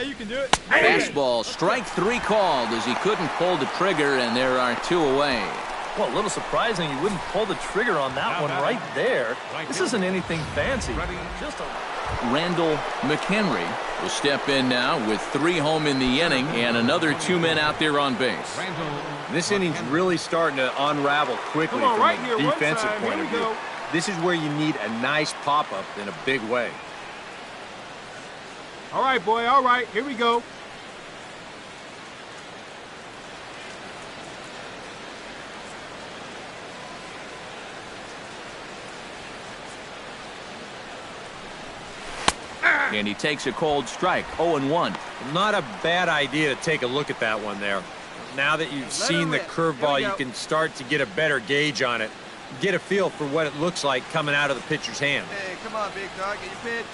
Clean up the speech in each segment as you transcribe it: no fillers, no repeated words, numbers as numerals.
Yeah, you can do it. Fastball, strike 3 called as he couldn't pull the trigger, and there are 2 away. Well, a little surprising you wouldn't pull the trigger on that one right there. This isn't anything fancy. Just a... Randall McHenry will step in now with 3 home in the inning and another 2 men out there on base. This inning's really starting to unravel quickly from a defensive point of view. This is where you need a nice pop-up in a big way. All right, boy, all right, here we go. And he takes a cold strike, 0-1. Not a bad idea to take a look at that one there. Now that you've seen the curveball, you can start to get a better gauge on it. Get a feel for what it looks like coming out of the pitcher's hand. Hey, come on, big dog, get your pitch.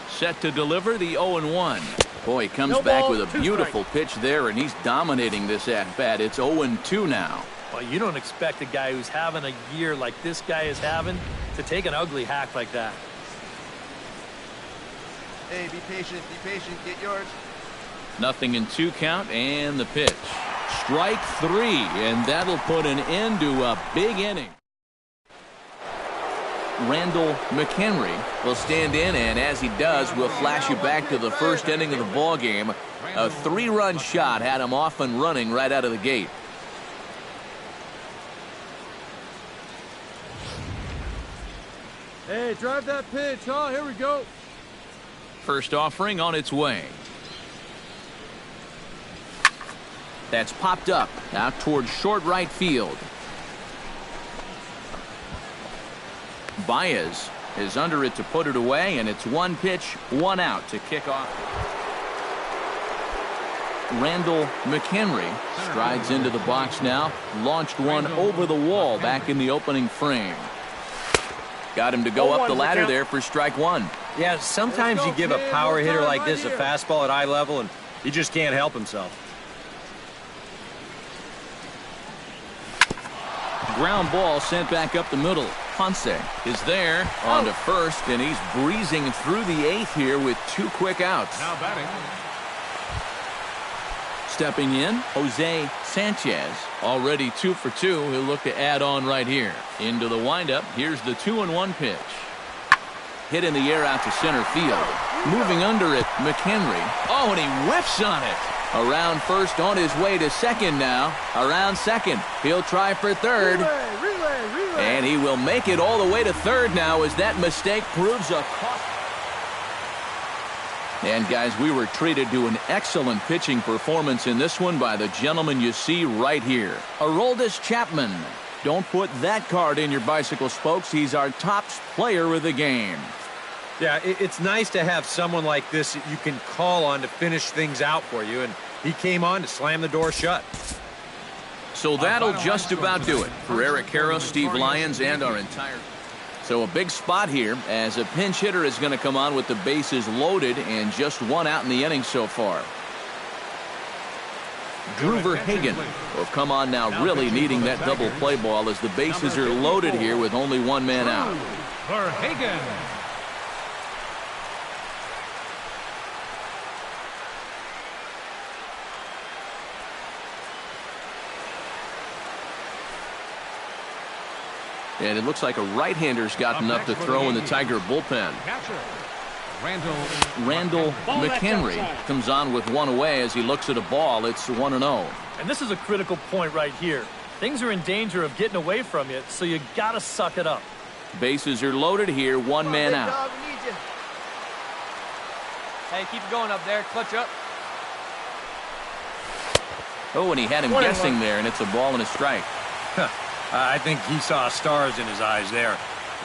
Set to deliver the 0-1. Boy, he comes back with a beautiful pitch there, and he's dominating this at-bat. It's 0-2 now. Well, you don't expect a guy who's having a year like this guy is having to take an ugly hack like that. Hey, be patient, get yours. Nothing in 2 count, and the pitch. Strike 3, and that'll put an end to a big inning. Randall McHenry will stand in, and as he does, we'll flash you back to the first inning of the ball game. A 3-run shot had him off and running right out of the gate. Hey, drive that pitch, huh? Here we go. First offering on its way. That's popped up out towards short right field. Baez is under it to put it away, and it's 1 pitch, 1 out to kick off. Randall McHenry strides into the box now. Launched one over the wall back in the opening frame. Got him to go up the ladder there for strike 1. Yeah, sometimes you give a power hitter like this a fastball at eye level, and he just can't help himself. Ground ball sent back up the middle. Ponce is there on to first, and he's breezing through the 8th here with 2 quick outs. Now batting. Stepping in, Jose Sanchez, already 2 for 2. He'll look to add on right here. Into the windup, here's the 2-1 pitch. Hit in the air out to center field. Moving under it, McHenry. Oh, and he whiffs on it. Around first, on his way to second now. Around second, he'll try for third. Relay. And he will make it all the way to third now as that mistake proves a cost. And guys, we were treated to an excellent pitching performance in this one by the gentleman you see right here, Aroldis Chapman. Don't put that card in your bicycle spokes. He's our top player of the game. Yeah, it's nice to have someone like this that you can call on to finish things out for you, and he came on to slam the door shut. So that'll just about do it for Eric Harris, Steve Lyons, and our entire... So a big spot here as a pinch hitter is going to come on with the bases loaded and just 1 out in the inning so far. Drew Verhagen will come on now, really needing that double play ball as the bases are loaded here with only 1 man out. Verhagen. And it looks like a right-hander's got enough to throw in the Tiger bullpen. Randall McHenry comes on with 1 away as he looks at a ball. It's 1-0. And this is a critical point right here. Things are in danger of getting away from you, so you got to suck it up. Bases are loaded here, 1 man out. Hey, keep going up there. Clutch up. Oh, and he had him guessing there, and it's a ball and a strike. I think he saw stars in his eyes there.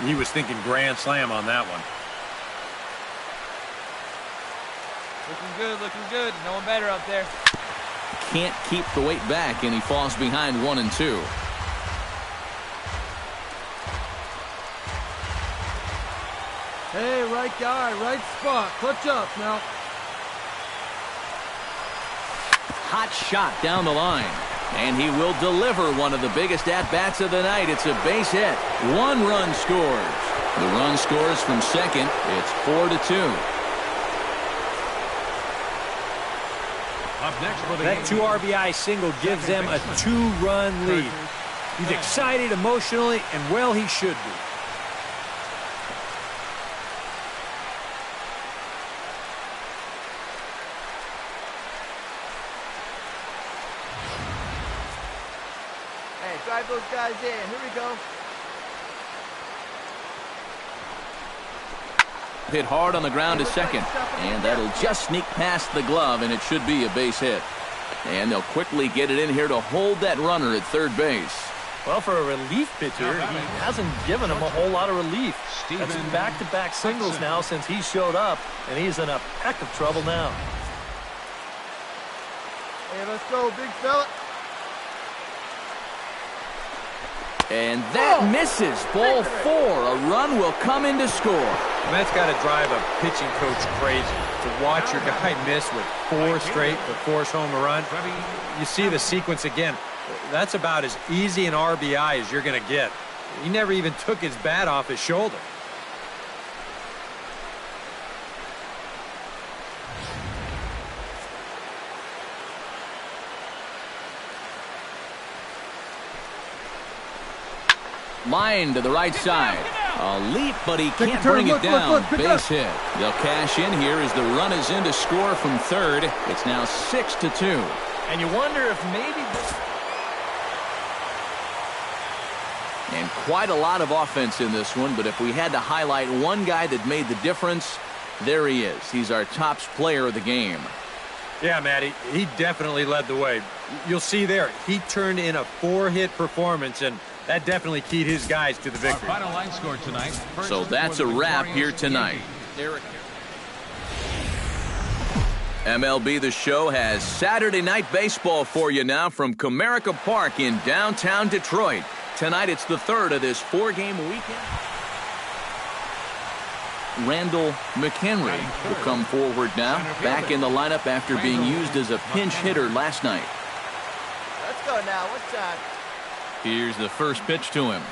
He was thinking grand slam on that one. Looking good. No one better up there. Can't keep the weight back, and he falls behind 1-2. Hey, right guy, right spot. Clutch up now. Hot shot down the line. And he will deliver one of the biggest at-bats of the night. It's a base hit. 1 run scores. The run scores from second. It's 4-2. Up next for the That 2 RBI single gives them a 2-run lead. He's excited emotionally, and well, he should be. Hey, drive those guys in. Here we go. Hit hard on the ground to second, and that'll just sneak past the glove, and it should be a base hit. And they'll quickly get it in here to hold that runner at third base. Well, for a relief pitcher, he hasn't given him a whole lot of relief. That's back-to-back singles now since he showed up, and he's in a peck of trouble now. Hey, let's go, big fella. And that misses. Ball 4. A run will come in to score. And that's got to drive a pitching coach crazy to watch your guy miss with 4 straight to force home a run. You see the sequence again. That's about as easy an RBI as you're going to get. He never even took his bat off his shoulder. Line to the right side. A leap, but he can't bring it down. Base hit. They'll cash in here as the run is in to score from third. It's now 6-2. And you wonder if maybe this... And quite a lot of offense in this one, but if we had to highlight one guy that made the difference, there he is. He's our top player of the game. Yeah, Matty, he definitely led the way. You'll see there, he turned in a 4-hit performance, and that definitely keyed his guys to the victory. Final line score tonight. So that's a wrap here tonight. MLB The Show has Saturday Night Baseball for you now from Comerica Park in downtown Detroit. Tonight it's the third of this 4-game weekend. Randall McHenry will come forward now, back in the lineup after being used as a pinch hitter last night. Let's go now. What's time? Here's the first pitch to him.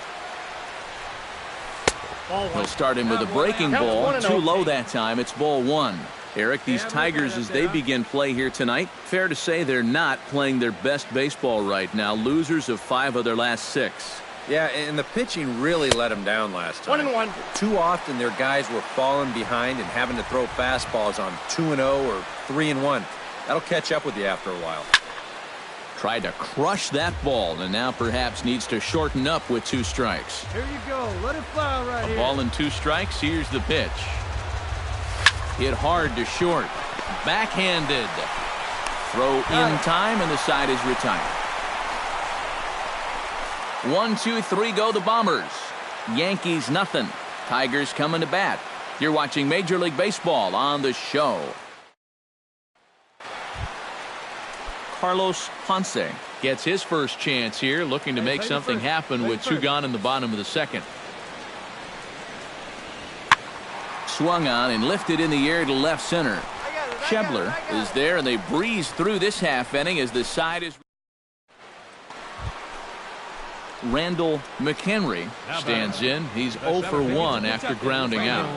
He'll start him with a breaking ball. Too low that time. It's ball 1. Eric, these Tigers, as they begin play here tonight, fair to say they're not playing their best baseball right now. Losers of 5 of their last 6. Yeah, and the pitching really let them down last time. 1-1. Too often their guys were falling behind and having to throw fastballs on 2-0 or 3-1. That'll catch up with you after a while. Tried to crush that ball, and now perhaps needs to shorten up with 2 strikes. Here you go. Let it fly right here. Ball and 2 strikes. Here's the pitch. Hit hard to short. Backhanded. Throw in time, and the side is retired. 1, 2, 3 go the Bombers. Yankees nothing. Tigers coming to bat. You're watching Major League Baseball on The Show. Carlos Ponce gets his first chance here, looking to make something happen with 2 gone in the bottom of the second. Swung on and lifted in the air to left center. Schebler is there, and they breeze through this half inning as the side is... Randall McHenry stands in. He's 0 for 1 after grounding out.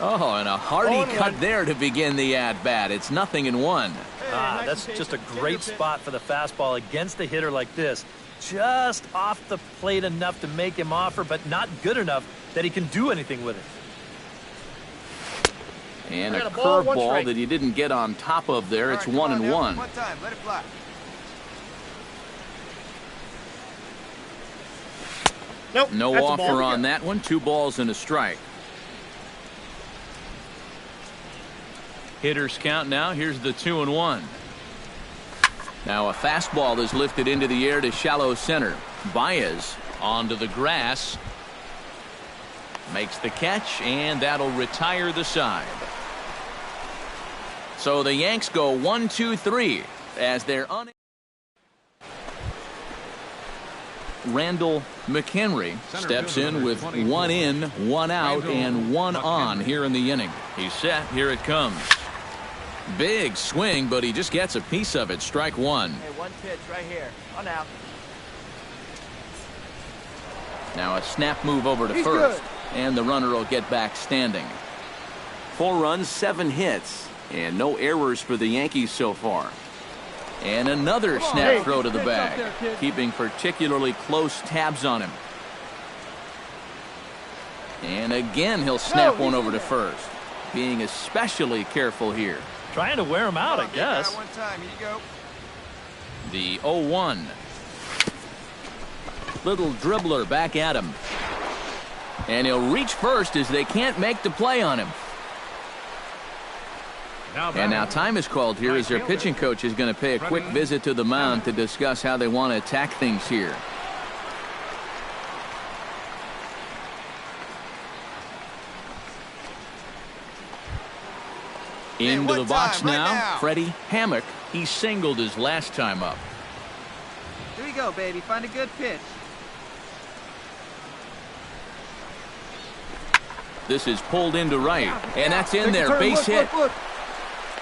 Oh, and a hearty cut there to begin the at-bat. It's 0-1. That's just a great spot for the fastball against a hitter like this. Just off the plate enough to make him offer, but not good enough that he can do anything with it. And a curveball that he didn't get on top of there. It's 1-1. One time. Let it fly. Nope. No offer on that one. 2 balls and a strike. Hitters count now. Here's the 2-1. Now a fastball is lifted into the air to shallow center. Baez onto the grass. Makes the catch, and that'll retire the side. So the Yanks go 1, 2, 3 as they're Randall McHenry steps in with 1 in, 1 out, and 1 on here in the inning. He's set. Here it comes. Big swing, but he just gets a piece of it. Strike 1. Hey, 1 pitch right here. 1 out. Now a snap move over to He's first. good. And the runner will get back standing. 4 runs, 7 hits. And no errors for the Yankees so far. And another snap throw to the bag. Keeping particularly close tabs on him. And again he'll snap one over to first. Being especially careful here. Trying to wear him out, I guess. One time. Here you go. The 0-1. Little dribbler back at him. And he'll reach first as they can't make the play on him. And now time is called here as their pitching coach is going to pay a quick visit to the mound to discuss how they want to attack things here. Into the box now. Freddie Hammock. He singled his last time up. Here we go, baby. Find a good pitch. This is pulled into right. And that's in there. Base hit. Look.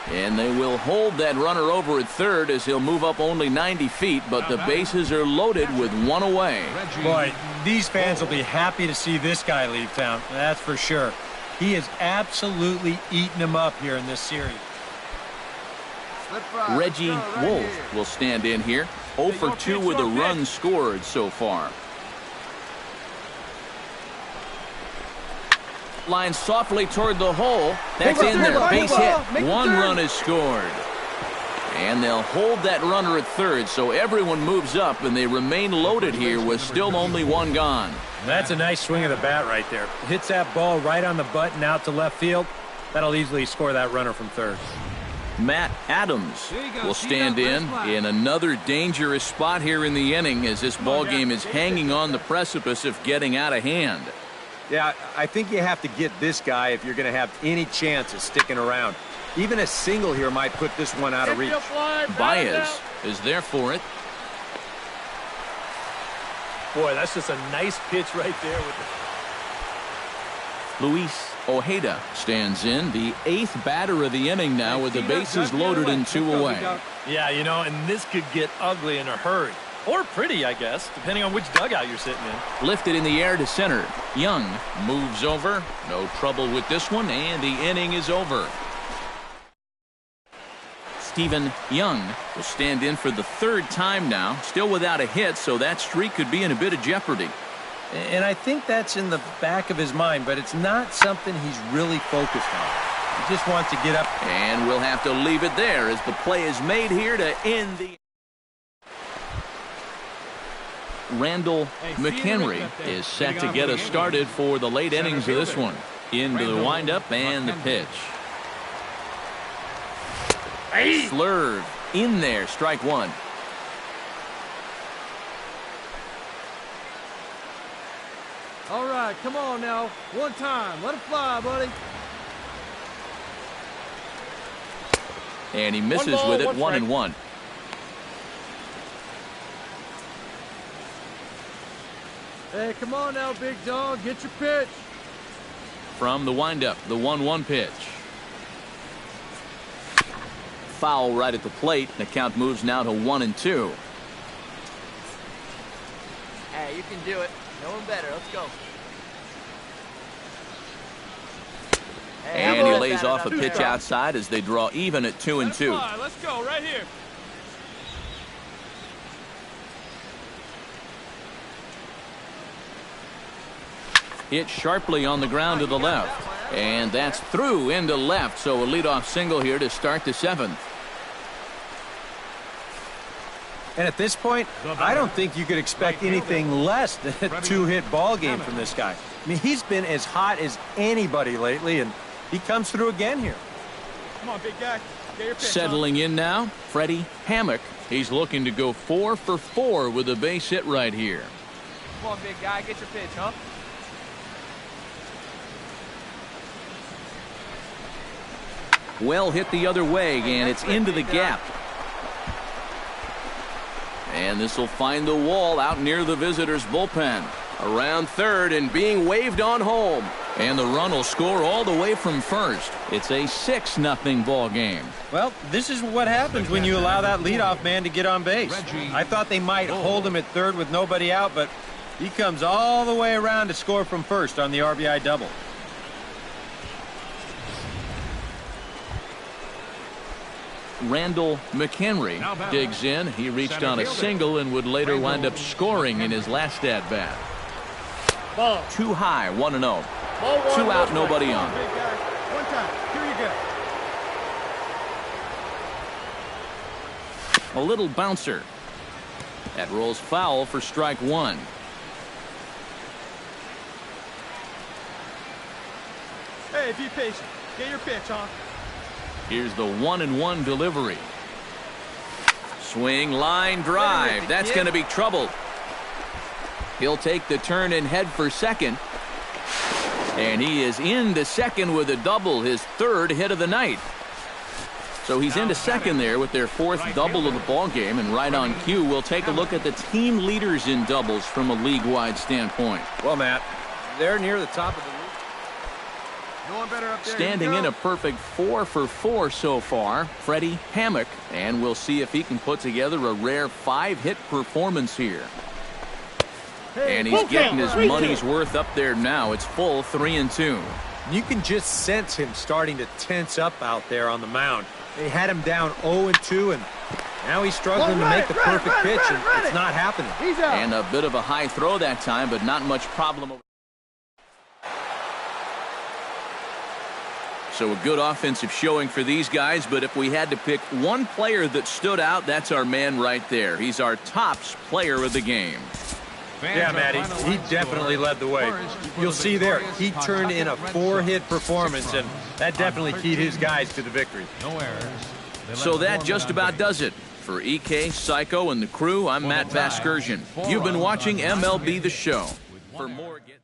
And they will hold that runner over at third as he'll move up only 90 feet, but the bases are loaded with 1 away. Boy, these fans will be happy to see this guy leave town. That's for sure. He is absolutely eating them up here in this series. Reggie Wolf will stand in here. 0 for 2 with a run scored so far. Line softly toward the hole. That's in there. Base hit. 1 run is scored. And they'll hold that runner at third, so everyone moves up, and they remain loaded here with still only 1 gone. That's a nice swing of the bat right there. Hits that ball right on the button out to left field. That'll easily score that runner from third. Matt Adams will stand in another dangerous spot here in the inning as this ball game is hanging on the precipice of getting out of hand. Yeah, I think you have to get this guy if you're going to have any chance of sticking around. Even a single here might put this one out of reach. Baez is there for it. Boy, that's just a nice pitch right there. Luis Ojeda stands in, the 8th batter of the inning now with the bases loaded and 2 away. Yeah, you know, and this could get ugly in a hurry. Or pretty, I guess, depending on which dugout you're sitting in. Lifted in the air to center. Young moves over. No trouble with this one, and the inning is over. Stephen Young will stand in for the 3rd time now. Still without a hit, so that streak could be in a bit of jeopardy. And I think that's in the back of his mind, but it's not something he's really focused on. He just wants to get up. And we'll have to leave it there as the play is made here to end the... Randall McHenry is set to get us started for the late innings of this one. Into the windup and the pitch. Slurve in there, strike 1. All right, come on now. 1 time. Let it fly, buddy. And he misses with it, 1-1. Hey, come on now, big dog. Get your pitch. From the windup, the 1-1 pitch. Foul right at the plate. The count moves now to 1-2. Hey, you can do it. No one better. Let's go. Hey, And he lays off a pitch outside as they draw even at 2-2. Let's go right here. Hit sharply on the ground to the left. And that's through into left, so a leadoff single here to start the 7th. And at this point, I don't think you could expect anything less than a 2-hit ball game from this guy. I mean, he's been as hot as anybody lately, and he comes through again here. Come on, big guy. Get your pitch. Settling in now, Freddie Hammock. He's looking to go 4 for 4 with a base hit right here. Come on, big guy. Get your pitch, huh? Well hit the other way, and it's into the gap. And this will find the wall out near the visitors' bullpen. Around third and being waved on home. And the run will score all the way from first. It's a 6-0 ball game. Well, this is what happens when you allow that leadoff man to get on base. I thought they might hold him at third with nobody out, but He comes all the way around to score from first on the RBI double. Randall McHenry digs in. He reached on a single and would later wind up scoring in his last at-bat. Too high, 1-0. 2 out, nobody on. One time. Here you go. A little bouncer. That rolls foul for strike 1. Hey, be patient. Get your pitch, huh? Here's the 1-1 delivery. Swing, line drive. That's going to be trouble. He'll take the turn and head for second. And he is into second with a double, his 3rd hit of the night. So he's into second there with their 4th double of the ball game, and right on cue, we'll take a look at the team leaders in doubles from a league-wide standpoint. Well, Matt, they're near the top of the league. No one better up there. Standing in a perfect 4 for 4 so far, Freddie Hammock, and we'll see if he can put together a rare 5-hit performance here. And he's getting his money's worth up there now. It's full 3-2. You can just sense him starting to tense up out there on the mound. They had him down 0-2, and now he's struggling to make the perfect pitch, and it's not happening. He's out. And a bit of a high throw that time, but not much problem. So a good offensive showing for these guys, but if we had to pick one player that stood out, that's our man right there. He's our tops player of the game. Yeah, Matty, he definitely led the way. You'll see there, he turned in a 4-hit performance, and that definitely keyed his guys to the victory. No errors. So that just about does it. For EK, Psycho, and the crew, I'm Matt Vasgersian. You've been watching MLB The Show. For more, get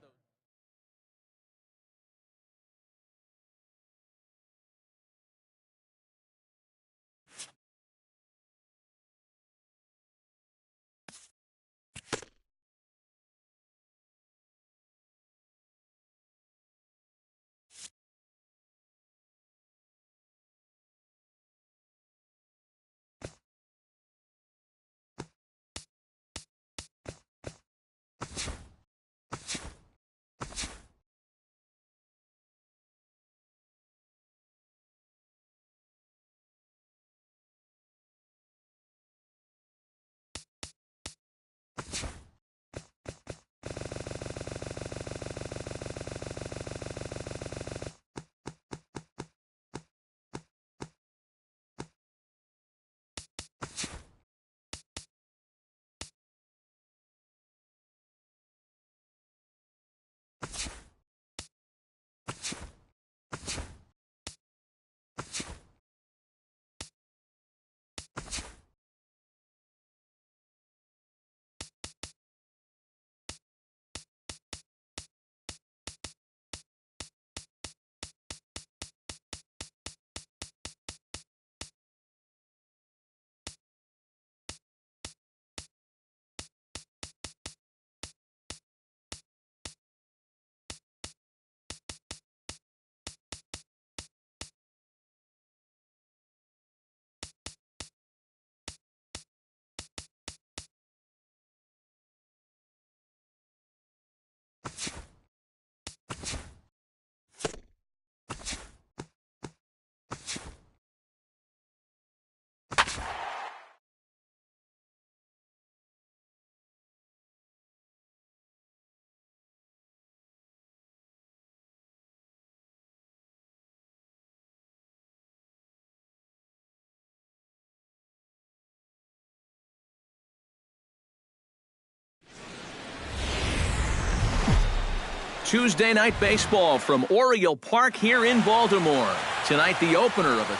Tuesday night baseball from Oriole Park here in Baltimore. Tonight, the opener of a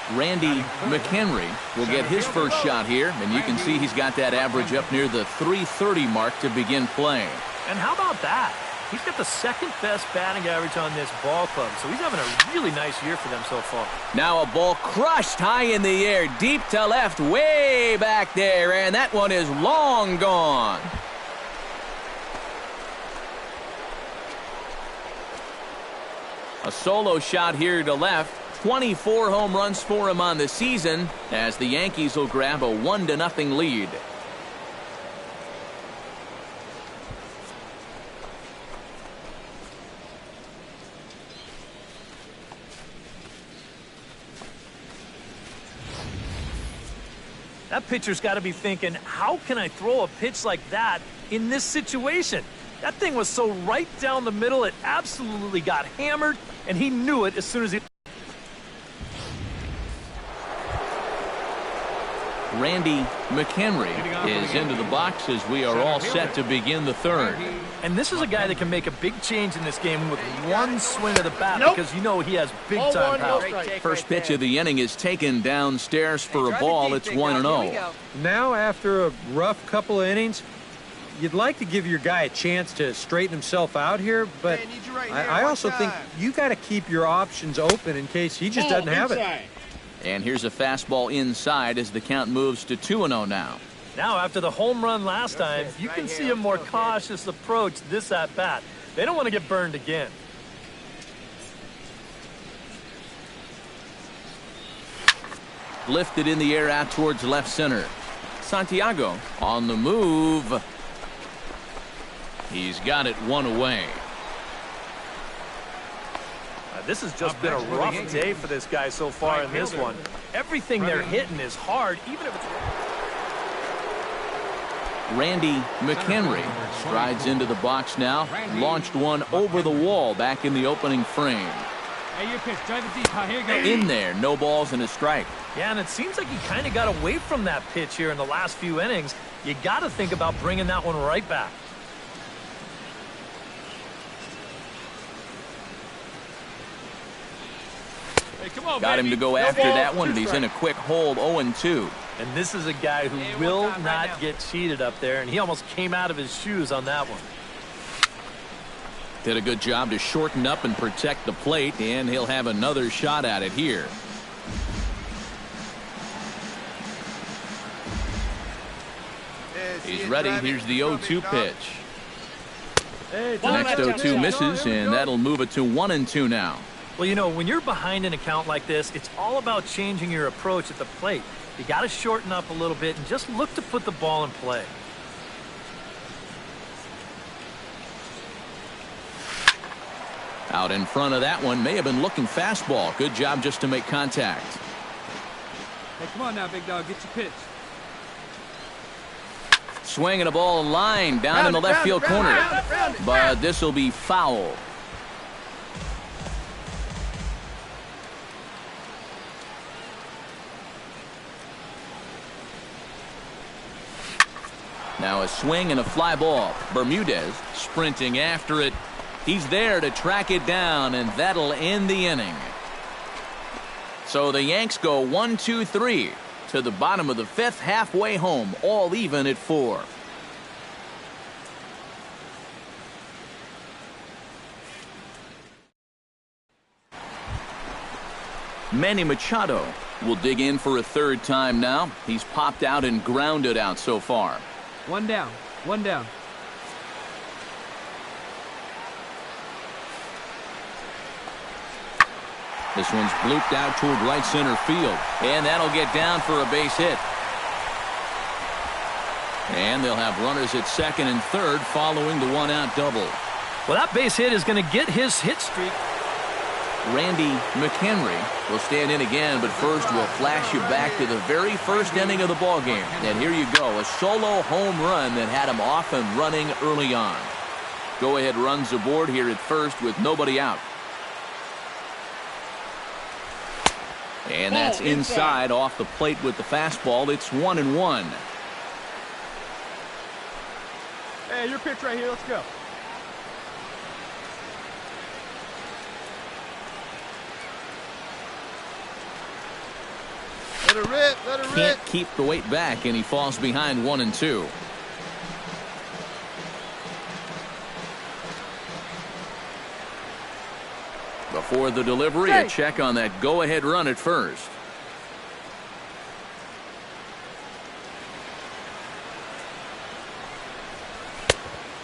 3. Randy McHenry will get his first shot here, and you can see he's got that average up near the .330 mark to begin play. And how about that? He's got the 2nd best batting average on this ball club, so he's having a really nice year for them so far. Now a ball crushed high in the air, deep to left, way back there, and that one is long gone. A solo shot here to left. 24 home runs for him on the season as the Yankees will grab a 1-0 lead. That pitcher's got to be thinking, how can I throw a pitch like that in this situation? That thing was so right down the middle, it absolutely got hammered, and he knew it as soon as he... Randy McHenry is into the box as we are all set to begin the third. And this is a guy that can make a big change in this game with one swing of the bat because you know he has big-time power. First pitch of the inning is taken downstairs for a ball. It's 1-0. Now, after a rough couple of innings, you'd like to give your guy a chance to straighten himself out here, but I also think you got to keep your options open in case he just doesn't have it. And here's a fastball inside as the count moves to 2-0 now. Now, after the home run last time, you can see a more cautious approach this at-bat. They don't want to get burned again. Lifted in the air out towards left center. Santiago on the move. He's got it one away. This has just been a rough day for this guy so far in this one. Everything they're hitting is hard, even if it's... Randy McHenry strides into the box now. Launched one over the wall back in the opening frame. In there, no balls and a strike. Yeah, and it seems like he kind of got away from that pitch here in the last few innings. You got to think about bringing that one right back. Got him to go after that one, and he's in a quick hold, 0-2. And this is a guy who will not get cheated up there, and he almost came out of his shoes on that one. Did a good job to shorten up and protect the plate, and he'll have another shot at it here. He's ready. Here's the 0-2 pitch. Next 0-2 misses, and that'll move it to 1-2 now. Well, you know, when you're behind an account like this, it's all about changing your approach at the plate. You got to shorten up a little bit and just look to put the ball in play. Out in front of that one, may have been looking fastball. Good job just to make contact. Hey, come on now, big dog, get your pitch. Swinging a ball line down in the left field corner. But this will be foul. Now a swing and a fly ball. Bermudez sprinting after it. He's there to track it down, and that'll end the inning. So the Yanks go 1-2-3 to the bottom of the fifth, halfway home, all even at 4. Manny Machado will dig in for a third time now. He's popped out and grounded out so far. One down, one down. This one's blooped out toward right center field, and that'll get down for a base hit. And they'll have runners at second and third following the one-out double. Well, that base hit is going to get his hit streak. Randy McHenry will stand in again, but first we'll flash you back to the very first inning of the ballgame. And here you go, a solo home run that had him off and running early on. Go-ahead runs aboard here at first with nobody out. And that's inside off the plate with the fastball. It's 1-1. Hey, your pitch right here. Let's go. Let it rip. Let it rip. Can't keep the weight back, and he falls behind 1-2. Before the delivery, a check on that go-ahead run at first.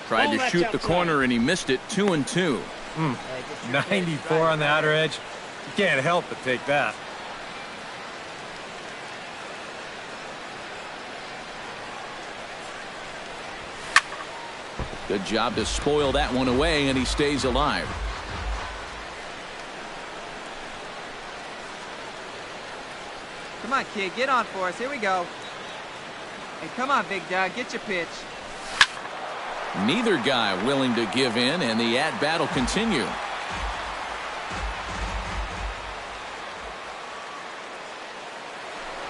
Tried to shoot the corner, and he missed it. 2-2. 94 on the outer edge. You can't help but take that. Good job to spoil that one away, and he stays alive. Come on, kid, get on for us. Here we go. Hey, come on, big dog, get your pitch. Neither guy willing to give in, and the at-bat will continue.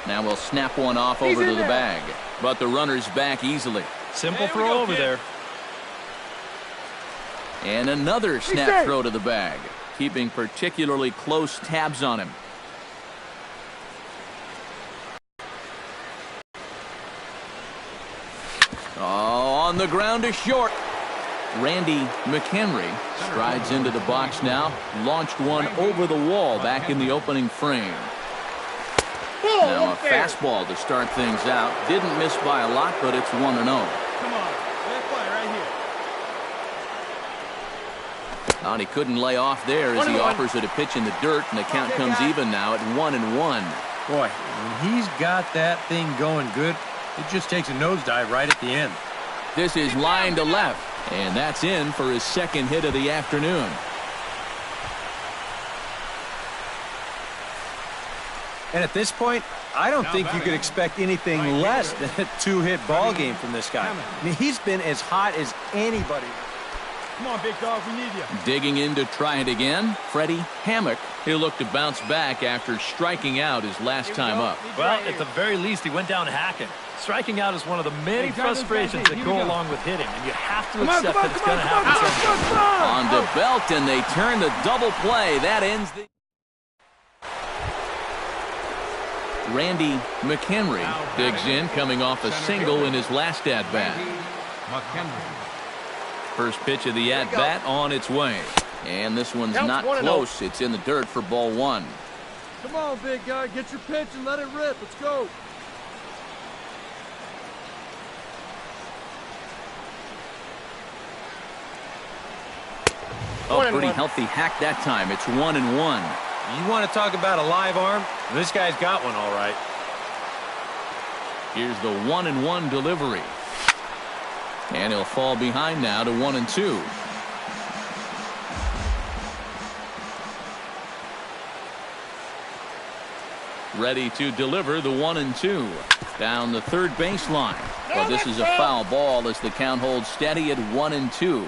Now we'll snap one off over to the bag, but the runner's back easily. Simple throw over there. And another snap throw to the bag, keeping particularly close tabs on him. Oh, on the ground is short. Randy McHenry strides into the box now, launched one over the wall back in the opening frame. Now a fastball to start things out. Didn't miss by a lot, but it's 1-0. Come on, fair play right here. And he couldn't lay off there as he offers it a pitch in the dirt, and the count comes even now at 1-1. Boy, when he's got that thing going good, it just takes a nosedive right at the end. This is line to left, and that's in for his second hit of the afternoon. And at this point, I don't think you could expect anything less than a two-hit ball game from this guy. I mean, he's been as hot as anybody. Come on, big dog, we need you. Digging in to try it again, Freddie Hammock. He'll look to bounce back after striking out his last time up. Well, at the very least, he went down hacking. Striking out is one of the many frustrations that go along with hitting, and you have to accept that it's going to happen sometimes. On to Belt, and they turn the double play. That ends the... Randy McHenry digs in, coming off a single in his last at-bat. First pitch of the at-bat on its way. And this one's not close. It's in the dirt for ball one. Come on, big guy, get your pitch and let it rip. Let's go. Oh, pretty healthy hack that time. It's 1-1. You want to talk about a live arm? This guy's got one all right. Here's the 1-1 delivery. And he'll fall behind now to 1-2. Ready to deliver the 1-2. Down the third baseline. But this is a foul ball as the count holds steady at 1-2.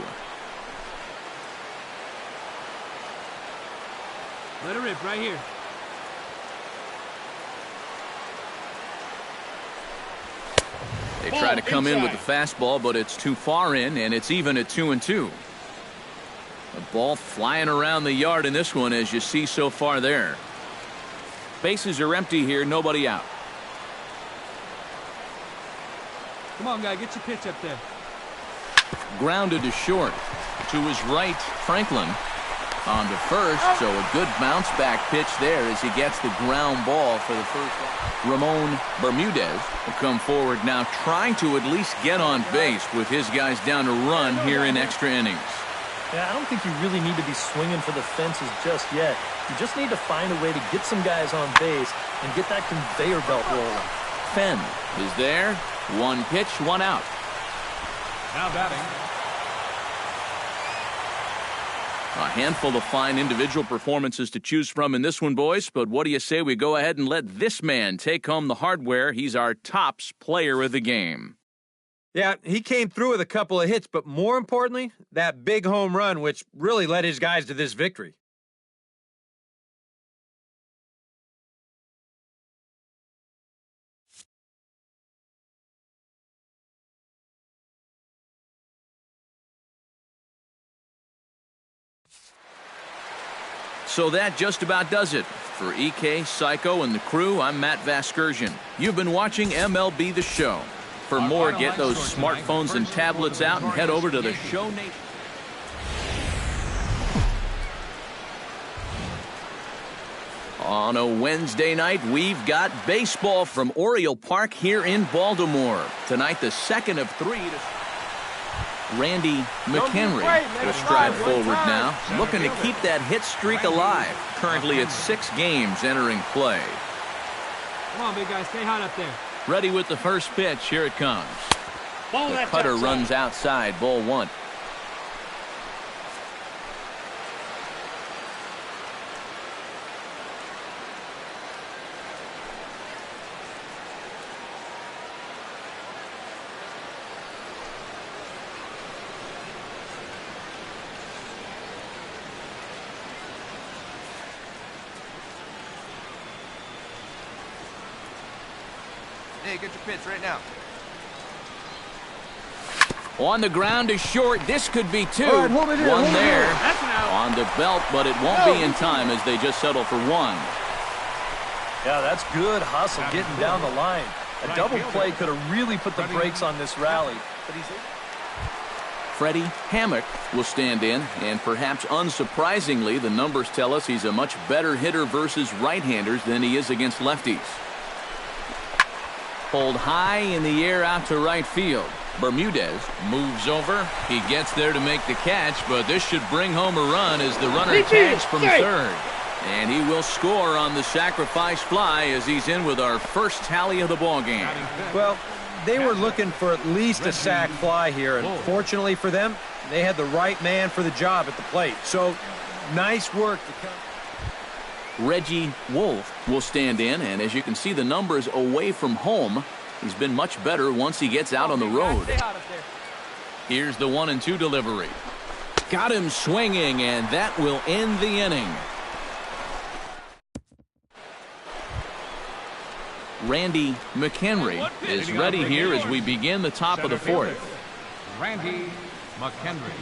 Let it rip right here. They try to come in with the fastball, but it's too far in, and it's even at 2-2. The ball flying around the yard in this one, as you see so far there. Bases are empty here, nobody out. Come on, guy, get your pitch up there. Grounded to short. To his right, Franklin. On to first, so a good bounce back pitch there as he gets the ground ball for the first. Ramon Bermudez will come forward now, trying to at least get on base with his guys down to run here in extra innings. Yeah, I don't think you really need to be swinging for the fences just yet. You just need to find a way to get some guys on base and get that conveyor belt rolling. Fenn is there. One pitch, one out. Now batting. A handful of fine individual performances to choose from in this one, boys. But what do you say we go ahead and let this man take home the hardware? He's our tops player of the game. Yeah, he came through with a couple of hits, but more importantly, that big home run, which really led his guys to this victory. So that just about does it. For EK, Psycho, and the crew, I'm Matt Vasgersian. You've been watching MLB The Show. For more, get those smartphones and tablets out and head over to the Show Nation. On a Wednesday night, we've got baseball from Oriole Park here in Baltimore. Tonight, the second of three. Randy McHenry will stride forward now, looking to keep that hit streak alive. Currently at 6 games entering play. Come on, big guy, stay hot up there. Ready with the first pitch. Here it comes. The cutter runs outside, ball one. Hey, get your pitch right now. On the ground to short. This could be two. All right, hold it here, one hold it there here. That's an out. on the belt, but it won't be in time as they just settle for one. Yeah, that's good hustle getting down the line. A double play could have really put the brakes on this rally. But he's Freddie Hammock will stand in, and perhaps unsurprisingly, the numbers tell us he's a much better hitter versus right-handers than he is against lefties. Pulled high in the air out to right field. Bermudez moves over. He gets there to make the catch, but this should bring home a run as the runner tags from third. And he will score on the sacrifice fly as he's in with our first tally of the ball game. Well, they were looking for at least a sac fly here, and fortunately for them, they had the right man for the job at the plate. So, nice work to come. Reggie Wolf will stand in, and as you can see the numbers away from home, he's been much better once he gets out on the road. Here's the 1-2 delivery. Got him swinging, and that will end the inning. Randy McHenry is ready here as we begin the top of the fourth. Randy McHenry.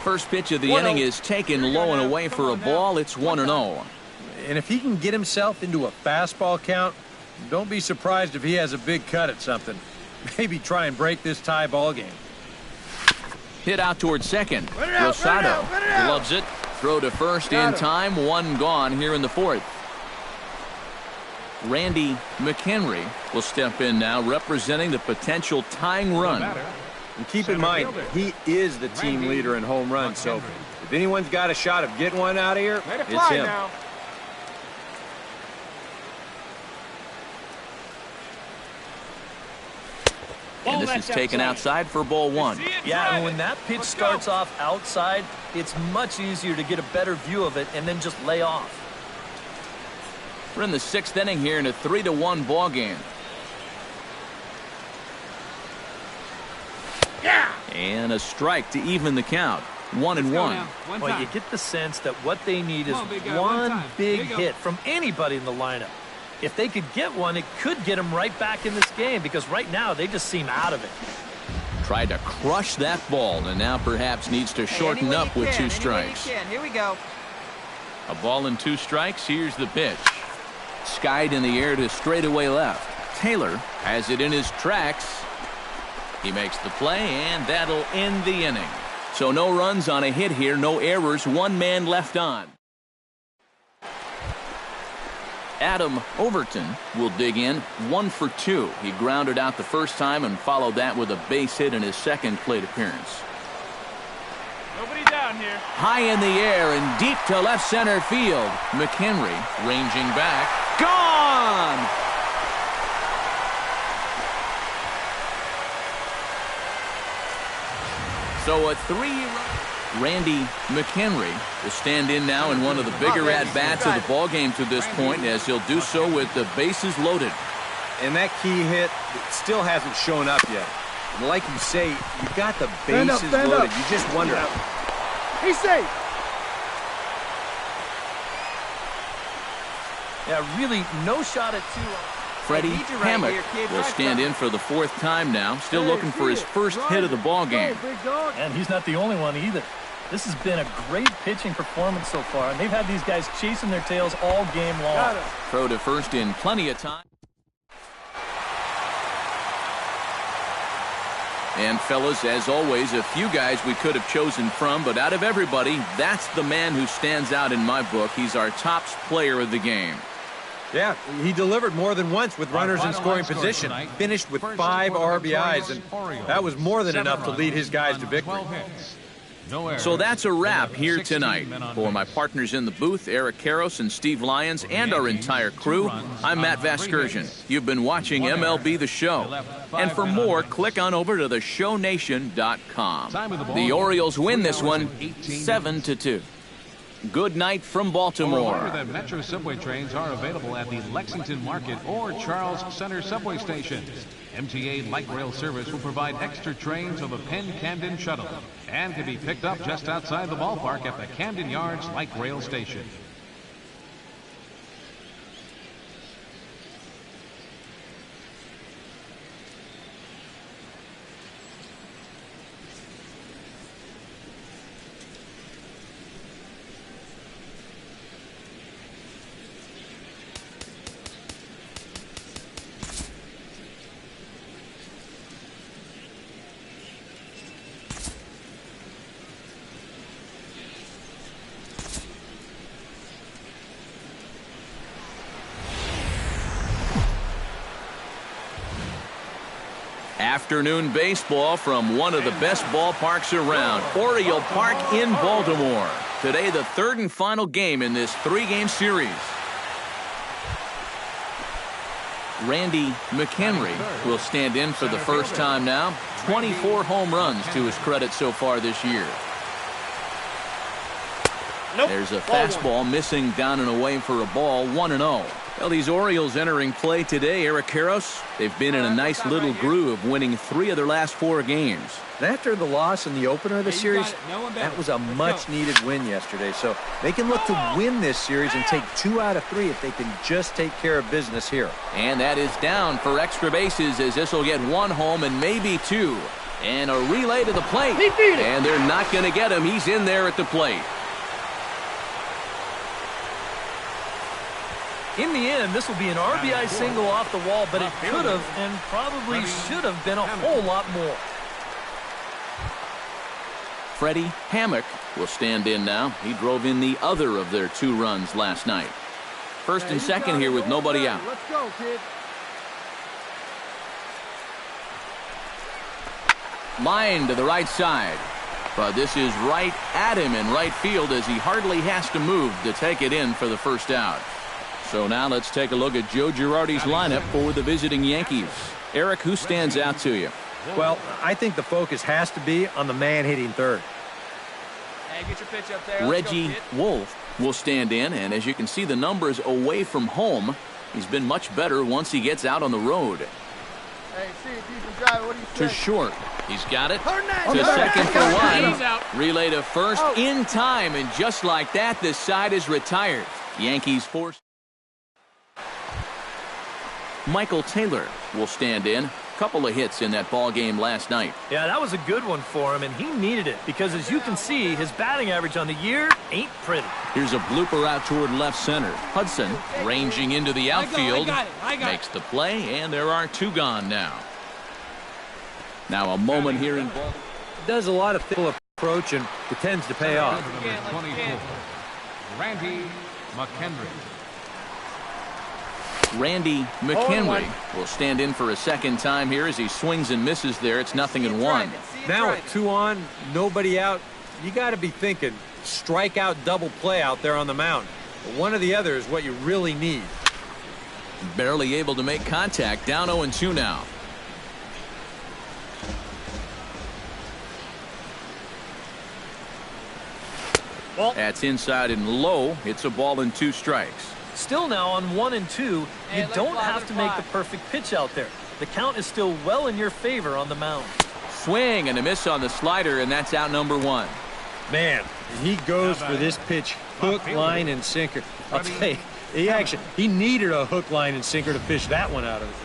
First pitch of the inning is taken low and away for a ball. It's 1-0. And if he can get himself into a fastball count, don't be surprised if he has a big cut at something. Maybe try and break this tie ball game. Hit out towards second. Rosado gloves it. Throw to first in time. One gone here in the fourth. Randy McHenry will step in now, representing the potential tying run. And keep in mind, he is the team leader in home runs, so if anyone's got a shot of getting one out of here, it's him. And this is taken outside for ball one. Yeah, and when that pitch starts off outside, it's much easier to get a better view of it and then just lay off. We're in the sixth inning here in a 3-1 ball game. Yeah! And a strike to even the count. 1-1. Well, you get the sense that what they need is one big hit from anybody in the lineup. If they could get one, it could get them right back in this game because right now they just seem out of it. Tried to crush that ball and now perhaps needs to shorten up with two strikes. Here we go. A ball and two strikes. Here's the pitch. Skied in the air to straightaway left. Taylor has it in his tracks. He makes the play, and that'll end the inning. So no runs on a hit here, no errors, one man left on. Adam Overton will dig in 1 for 2. He grounded out the first time and followed that with a base hit in his second plate appearance. Nobody down here. High in the air and deep to left center field. McHenry ranging back. Gone! So a 3-run. Randy McHenry will stand in now in one of the bigger at-bats of the ballgame to this point, as he'll do so with the bases loaded. And that key hit still hasn't shown up yet. And like you say, you got the bases loaded. You just wonder. He's safe. Yeah, really no shot at two. Freddie Hammock will stand in for the fourth time now, still looking for his first hit of the ball game. And he's not the only one either. This has been a great pitching performance so far, and they've had these guys chasing their tails all game long. Throw to first in plenty of time. And fellas, as always, a few guys we could have chosen from, but out of everybody, that's the man who stands out in my book. He's our top player of the game. Yeah, he delivered more than once with runners in scoring position. Finished with 5 RBIs, and that was more than enough to lead his guys to victory. So that's a wrap here tonight. For my partners in the booth, Eric Karros and Steve Lyons, and our entire crew, I'm Matt Vasgersian. You've been watching MLB The Show. And for more, click on over to theshownation.com. The Orioles win this one 7-2. Good night from Baltimore. Remember that Metro subway trains are available at the Lexington Market or Charles Center subway stations. MTA Light Rail Service will provide extra trains on the Penn Camden Shuttle and can be picked up just outside the ballpark at the Camden Yards Light Rail Station. Afternoon baseball from one of the best ballparks around, Oriole Park in Baltimore. Today, the third and final game in this 3-game series. Randy McHenry will stand in for the first time now. 24 home runs to his credit so far this year. There's a fastball missing down and away for a ball, 1-0. Well, these Orioles entering play today, Eric Karros, they've been in a nice little groove, winning 3 of their last 4 games. And after the loss in the opener of the series, that was a much-needed win yesterday. So they can look to win this series and take 2 out of 3 if they can just take care of business here. And that is down for extra bases, as this will get 1 home and maybe 2. And a relay to the plate. And they're not going to get him. He's in there at the plate. In the end, this will be an RBI single off the wall, but it could have and probably should have been a whole lot more. Freddie Hammock will stand in now. He drove in the other of their 2 runs last night. First and second here with nobody out. Let's go, kid. Line to the right side. But this is right at him in right field as he hardly has to move to take it in for the first out. So now let's take a look at Joe Girardi's lineup for the visiting Yankees. Eric, who stands out to you? Well, I think the focus has to be on the man hitting third. Hey, get your pitch up there. Reggie Wolf will stand in, and as you can see the numbers away from home, he's been much better once he gets out on the road. Hey, see if you can drive. What do you To say? short. He's got it. To To second for He's 1. out. Relay to first in time, and just like that, this side is retired. Yankees force. Michael Taylor will stand in. Couple of hits in that ball game last night. Yeah, that was a good one for him, and he needed it because, as you can see, his batting average on the year ain't pretty. Here's a blooper out toward left center. Hudson ranging into the outfield. Makes the play, and there are 2 gone now. Now a moment here in ball. Does a lot of full approach, and it tends to pay off. Number 24, Randy McHenry. Randy McHenry will stand in for a second time here as he swings and misses there. It's 0-1. Now with 2 on, nobody out, you got to be thinking strikeout double play out there on the mound. But one or the other is what you really need. Barely able to make contact. Down 0-2 now. That's inside and low. It's a ball and 2 strikes. Still now on 1 and 2, you don't have to make the perfect pitch out there. The count is still well in your favor on the mound. Swing and a miss on the slider, and that's out number 1. Man, he goes for this pitch hook, line, and sinker. I'll tell you, he needed a hook, line, and sinker to fish that one out of his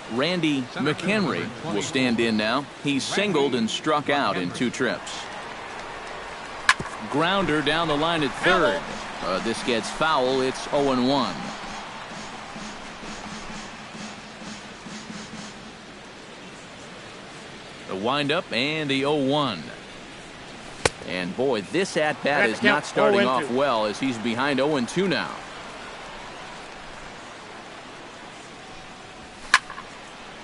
head. Randy McHenry will stand in now. He's singled and struck out in 2 trips. Grounder down the line at third. This gets foul. It's 0-1. The windup and the 0-1. And boy, this at-bat is not starting off well as he's behind 0-2 now.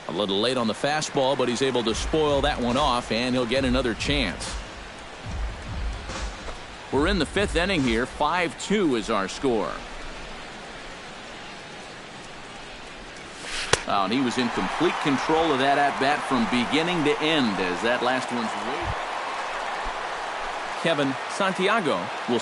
A little late on the fastball, but he's able to spoil that one off, and he'll get another chance. We're in the 5th inning here. 5-2 is our score. Oh, and he was in complete control of that at-bat from beginning to end as that last one's way. Kevin Santiago will